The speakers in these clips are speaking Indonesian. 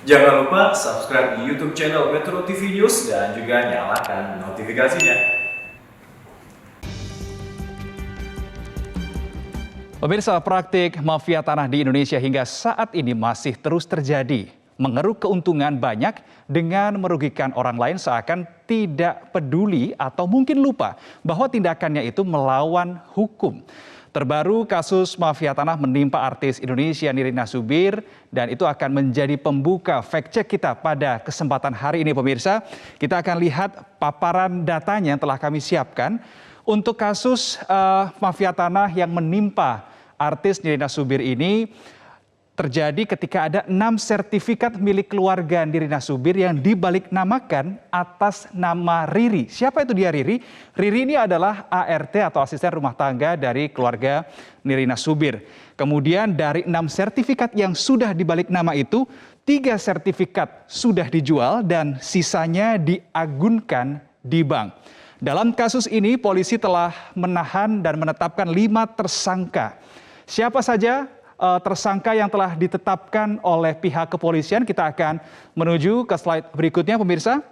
Jangan lupa subscribe di YouTube channel Metro TV News dan juga nyalakan notifikasinya. Pemirsa, praktik mafia tanah di Indonesia hingga saat ini masih terus terjadi. Mengeruk keuntungan banyak dengan merugikan orang lain seakan tidak peduli atau mungkin lupa bahwa tindakannya itu melawan hukum. Terbaru kasus mafia tanah menimpa artis Indonesia Nirina Zubir dan itu akan menjadi pembuka fact check kita pada kesempatan hari ini pemirsa. Kita akan lihat paparan datanya yang telah kami siapkan untuk kasus mafia tanah yang menimpa artis Nirina Zubir ini. Terjadi ketika ada 6 sertifikat milik keluarga Nirina Zubir yang dibalik namakan atas nama Riri. Siapa itu dia Riri? Riri ini adalah ART atau asisten rumah tangga dari keluarga Nirina Zubir. Kemudian dari 6 sertifikat yang sudah dibalik nama itu, 3 sertifikat sudah dijual dan sisanya diagunkan di bank. Dalam kasus ini polisi telah menahan dan menetapkan 5 tersangka. Siapa saja tersangka yang telah ditetapkan oleh pihak kepolisian? Kita akan menuju ke slide berikutnya pemirsa.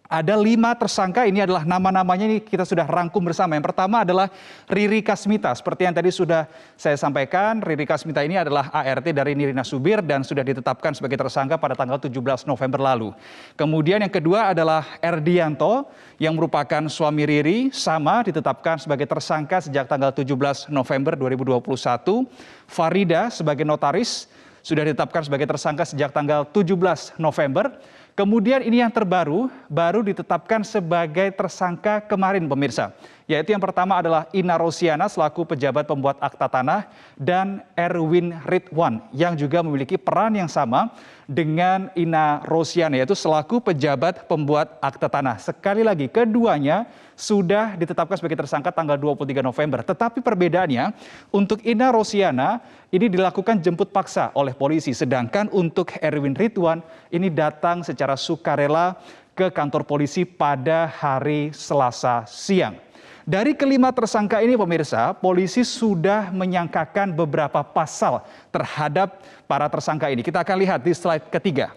Ada 5 tersangka, ini adalah nama-namanya, ini kita sudah rangkum bersama. Yang pertama adalah Riri Kasmita. Seperti yang tadi sudah saya sampaikan, Riri Kasmita ini adalah ART dari Nirina Zubir dan sudah ditetapkan sebagai tersangka pada tanggal 17 November lalu. Kemudian yang kedua adalah Erdianto yang merupakan suami Riri, sama ditetapkan sebagai tersangka sejak tanggal 17 November 2021. Farida sebagai notaris sudah ditetapkan sebagai tersangka sejak tanggal 17 November. Kemudian ini yang terbaru, baru ditetapkan sebagai tersangka kemarin pemirsa. Yaitu yang pertama adalah Ina Rosiana selaku pejabat pembuat akta tanah dan Erwin Ridwan yang juga memiliki peran yang sama dengan Ina Rosiana yaitu selaku pejabat pembuat akta tanah. Sekali lagi keduanya sudah ditetapkan sebagai tersangka tanggal 23 November. Tetapi perbedaannya untuk Ina Rosiana ini dilakukan jemput paksa oleh polisi. Sedangkan untuk Erwin Ridwan ini datang secara sukarela ke kantor polisi pada hari Selasa siang. Dari kelima tersangka ini pemirsa, polisi sudah menyangkakan beberapa pasal terhadap para tersangka ini. Kita akan lihat di slide ketiga.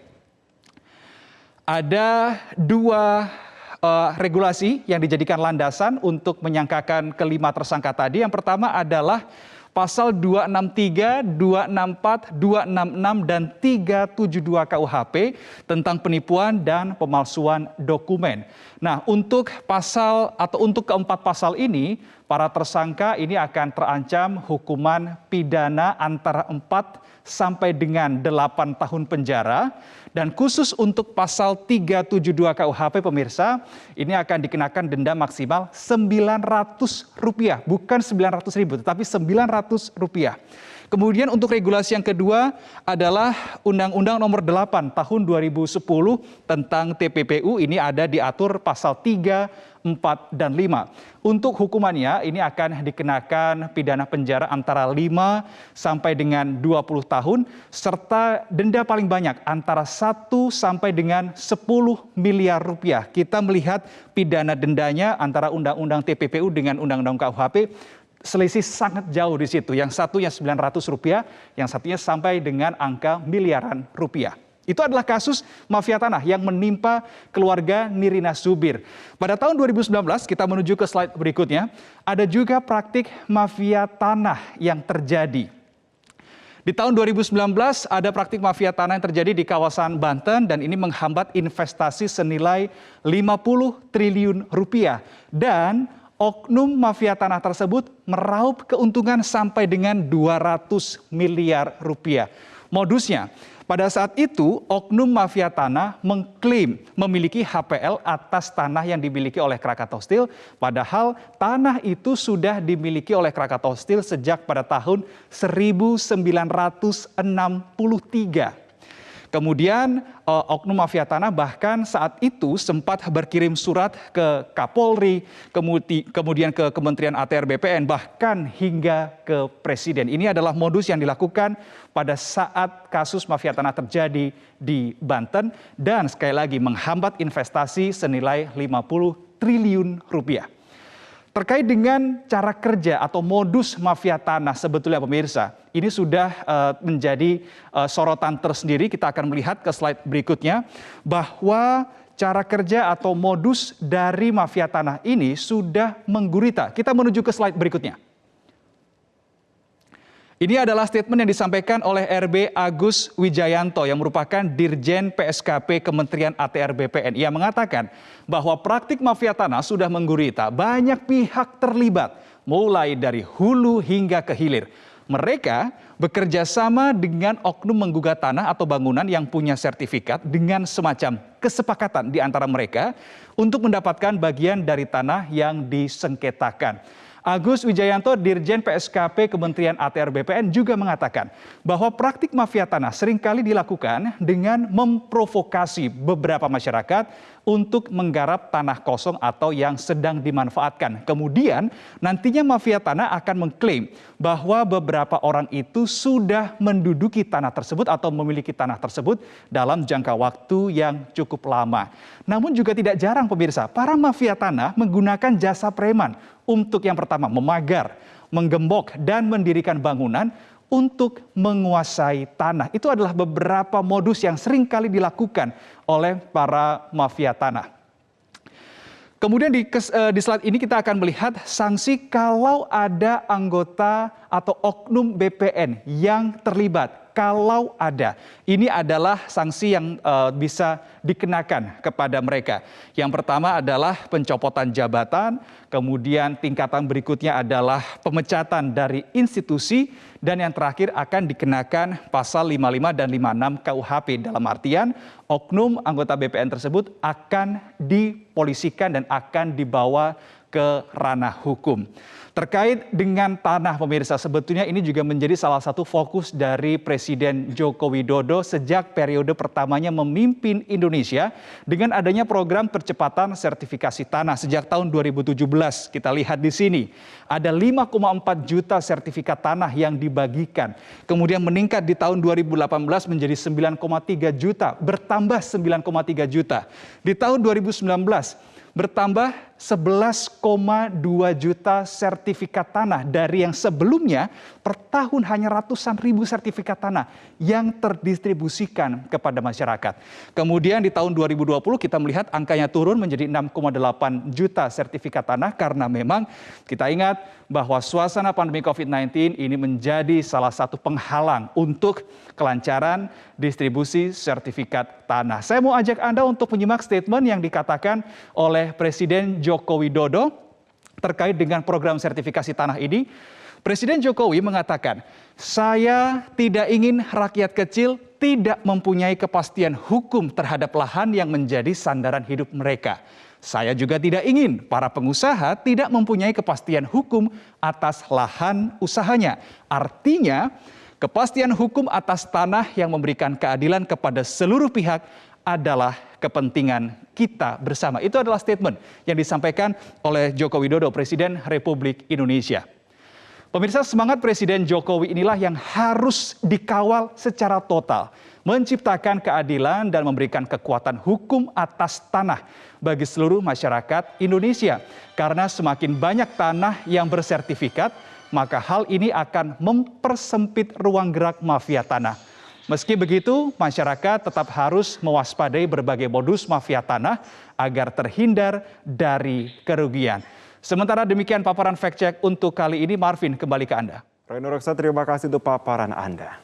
Ada 2 regulasi yang dijadikan landasan untuk menyangkakan kelima tersangka tadi. Yang pertama adalah pasal 263, 264, 266, dan 372 KUHP tentang penipuan dan pemalsuan dokumen. Nah, untuk pasal atau untuk keempat pasal ini, para tersangka ini akan terancam hukuman pidana antara 4 sampai dengan 8 tahun penjara. Dan khusus untuk pasal 372 KUHP pemirsa, ini akan dikenakan denda maksimal Rp900, bukan Rp900.000, tetapi Rp900. Kemudian untuk regulasi yang kedua adalah Undang-Undang Nomor 8 Tahun 2010 tentang TPPU. Ini ada diatur pasal 3, 4, dan 5. Untuk hukumannya ini akan dikenakan pidana penjara antara 5 sampai dengan 20 tahun serta denda paling banyak antara 1 sampai dengan 10 miliar rupiah. Kita melihat pidana dendanya antara Undang-Undang TPPU dengan Undang-Undang KUHP selisih sangat jauh di situ. Yang satunya Rp900, yang satunya sampai dengan angka miliaran rupiah. Itu adalah kasus mafia tanah yang menimpa keluarga Nirina Zubir. Pada tahun 2019, kita menuju ke slide berikutnya, ada juga praktik mafia tanah yang terjadi. Di tahun 2019 ada praktik mafia tanah yang terjadi di kawasan Banten dan ini menghambat investasi senilai Rp50 triliun. Dan oknum mafia tanah tersebut meraup keuntungan sampai dengan Rp200 miliar. Modusnya, pada saat itu oknum mafia tanah mengklaim memiliki HPL atas tanah yang dimiliki oleh Krakatau Steel, padahal tanah itu sudah dimiliki oleh Krakatau Steel sejak pada tahun 1963. Kemudian oknum mafia tanah bahkan saat itu sempat berkirim surat ke Kapolri, kemudian ke Kementerian ATR BPN, bahkan hingga ke Presiden. Ini adalah modus yang dilakukan pada saat kasus mafia tanah terjadi di Banten dan sekali lagi menghambat investasi senilai Rp50 triliun. Terkait dengan cara kerja atau modus mafia tanah sebetulnya pemirsa, ini sudah menjadi sorotan tersendiri. Kita akan melihat ke slide berikutnya bahwa cara kerja atau modus dari mafia tanah ini sudah menggurita. Kita menuju ke slide berikutnya. Ini adalah statement yang disampaikan oleh RB Agus Wijayanto yang merupakan Dirjen PSKP Kementerian ATR BPN. Ia mengatakan bahwa praktik mafia tanah sudah menggurita, banyak pihak terlibat, mulai dari hulu hingga ke hilir. Mereka bekerja sama dengan oknum menggugat tanah atau bangunan yang punya sertifikat dengan semacam kesepakatan di antara mereka untuk mendapatkan bagian dari tanah yang disengketakan. Agus Wijayanto, Dirjen PSKP Kementerian ATR BPN juga mengatakan bahwa praktik mafia tanah seringkali dilakukan dengan memprovokasi beberapa masyarakat untuk menggarap tanah kosong atau yang sedang dimanfaatkan. Kemudian nantinya mafia tanah akan mengklaim bahwa beberapa orang itu sudah menduduki tanah tersebut atau memiliki tanah tersebut dalam jangka waktu yang cukup lama. Namun juga tidak jarang pemirsa, para mafia tanah menggunakan jasa preman untuk yang pertama memagar, menggembok, dan mendirikan bangunan untuk menguasai tanah. Itu adalah beberapa modus yang sering kali dilakukan oleh para mafia tanah. Kemudian di slide ini kita akan melihat sanksi kalau ada anggota atau oknum BPN yang terlibat. Kalau ada, ini adalah sanksi yang bisa dikenakan kepada mereka. Yang pertama adalah pencopotan jabatan, kemudian tingkatan berikutnya adalah pemecatan dari institusi, dan yang terakhir akan dikenakan pasal 55 dan 56 KUHP. Dalam artian, oknum anggota BPN tersebut akan dipolisikan dan akan dibawa ke ranah hukum. Terkait dengan tanah pemirsa, sebetulnya ini juga menjadi salah satu fokus dari Presiden Joko Widodo sejak periode pertamanya memimpin Indonesia dengan adanya program percepatan sertifikasi tanah sejak tahun 2017. Kita lihat di sini, ada 5,4 juta sertifikat tanah yang dibagikan. Kemudian meningkat di tahun 2018 menjadi 9,3 juta, bertambah 9,3 juta. Di tahun 2019, bertambah 11,2 juta sertifikat tanah dari yang sebelumnya per tahun hanya ratusan ribu sertifikat tanah yang terdistribusikan kepada masyarakat. Kemudian di tahun 2020 kita melihat angkanya turun menjadi 6,8 juta sertifikat tanah karena memang kita ingat bahwa suasana pandemi COVID-19 ini menjadi salah satu penghalang untuk kelancaran distribusi sertifikat tanah. Saya mau ajak Anda untuk menyimak statement yang dikatakan oleh Presiden Joko Widodo terkait dengan program sertifikasi tanah ini. Presiden Jokowi mengatakan, "Saya tidak ingin rakyat kecil tidak mempunyai kepastian hukum terhadap lahan yang menjadi sandaran hidup mereka. Saya juga tidak ingin para pengusaha tidak mempunyai kepastian hukum atas lahan usahanya." Artinya, kepastian hukum atas tanah yang memberikan keadilan kepada seluruh pihak adalah kepentingan kita bersama. Itu adalah statement yang disampaikan oleh Joko Widodo, Presiden Republik Indonesia. Pemirsa, semangat Presiden Jokowi inilah yang harus dikawal secara total, menciptakan keadilan dan memberikan kekuatan hukum atas tanah bagi seluruh masyarakat Indonesia. Karena semakin banyak tanah yang bersertifikat, maka hal ini akan mempersempit ruang gerak mafia tanah. Meski begitu, masyarakat tetap harus mewaspadai berbagai modus mafia tanah agar terhindar dari kerugian. Sementara demikian paparan fact check untuk kali ini. Marvin, kembali ke Anda. Roy Nuroksa, terima kasih untuk paparan Anda.